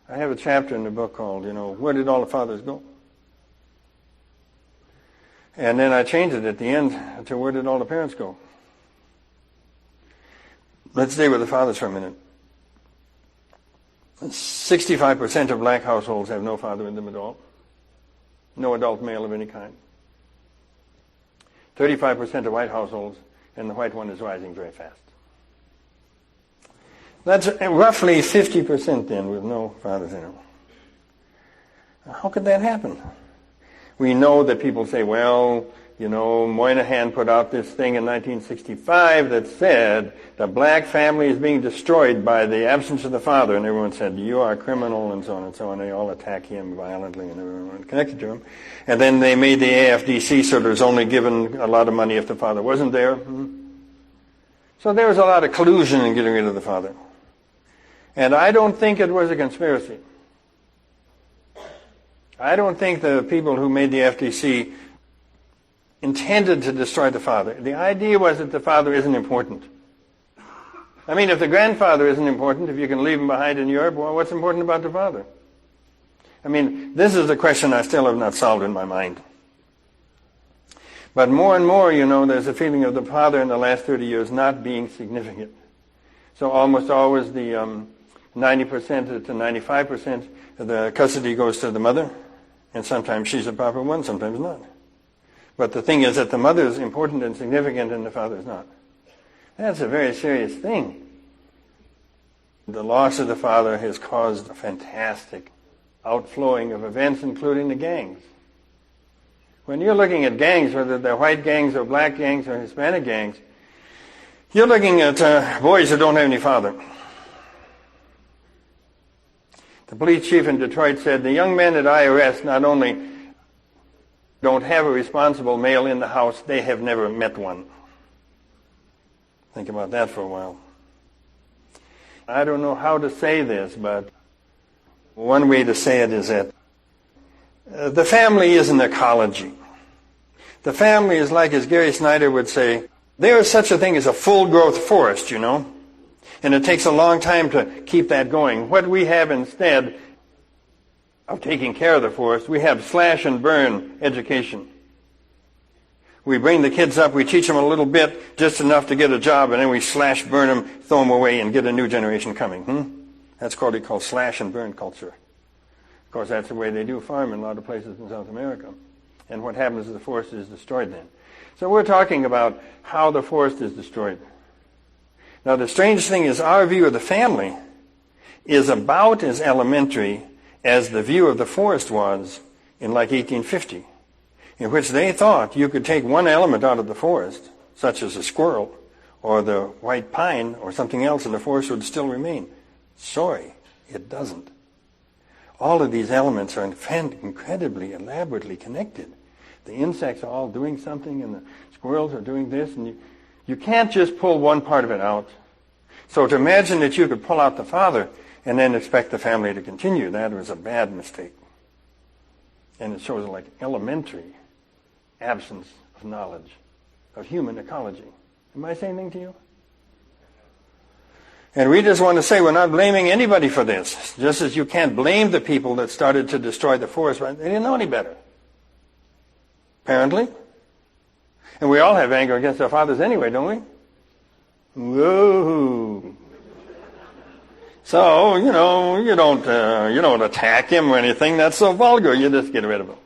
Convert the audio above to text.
I have a chapter in the book called, Where Did All the Fathers Go? And then I changed it at the end to Where Did All the Parents Go? Let's stay with the fathers for a minute. 65% of black households have no father in them at all. No adult male of any kind. 35% of white households, and the white one is rising very fast. That's roughly 50% then with no fathers in them. How could that happen? We know that people say, well, Moynihan put out this thing in 1965 that said the black family is being destroyed by the absence of the father, and everyone said, you are a criminal, and so on and so on. They all attack him violently, and everyone connected to him. And then they made the AFDC so there's only given a lot of money if the father wasn't there. So there was a lot of collusion in getting rid of the father. And I don't think it was a conspiracy. I don't think the people who made the FDC intended to destroy the father. The idea was that the father isn't important. I mean, if the grandfather isn't important, if you can leave him behind in Europe, well, what's important about the father? I mean, this is a question I still have not solved in my mind. But more and more, there's a feeling of the father in the last 30 years not being significant. So almost always the 90% to 95% of the custody goes to the mother, and sometimes she's the proper one, sometimes not. But the thing is that the mother is important and significant and the father is not. That's a very serious thing. The loss of the father has caused a fantastic outflowing of events, including the gangs. When you're looking at gangs, whether they're white gangs or black gangs or Hispanic gangs, you're looking at boys who don't have any father. The police chief in Detroit said, the young men that I arrest not only don't have a responsible male in the house, they have never met one. Think about that for a while. I don't know how to say this, but one way to say it is that the family is an ecology. The family is like, as Gary Snyder would say, there is such a thing as a full-growth forest, and it takes a long time to keep that going. What we have instead of taking care of the forest, we have slash and burn education. We bring the kids up, we teach them a little bit, just enough to get a job, and then we slash, burn them, throw them away, and get a new generation coming. That's called slash and burn culture. Of course, that's the way they do farm in a lot of places in South America. And what happens is the forest is destroyed then. So we're talking about how the forest is destroyed. Now, the strange thing is our view of the family is about as elementary as the view of the forest was in like 1850, in which they thought you could take one element out of the forest, such as a squirrel or the white pine or something else, and the forest would still remain. Sorry, it doesn't. All of these elements are incredibly elaborately connected. The insects are all doing something, and the squirrels are doing this, and you can't just pull one part of it out. So to imagine that you could pull out the father and then expect the family to continue, that was a bad mistake. And it shows like elementary absence of knowledge of human ecology. Am I saying anything to you? And we just want to say we're not blaming anybody for this. Just as you can't blame the people that started to destroy the forest, right? They didn't know any better. Apparently. And we all have anger against our fathers anyway, don't we? Whoa. So, you don't attack him or anything. That's so vulgar. You just get rid of him.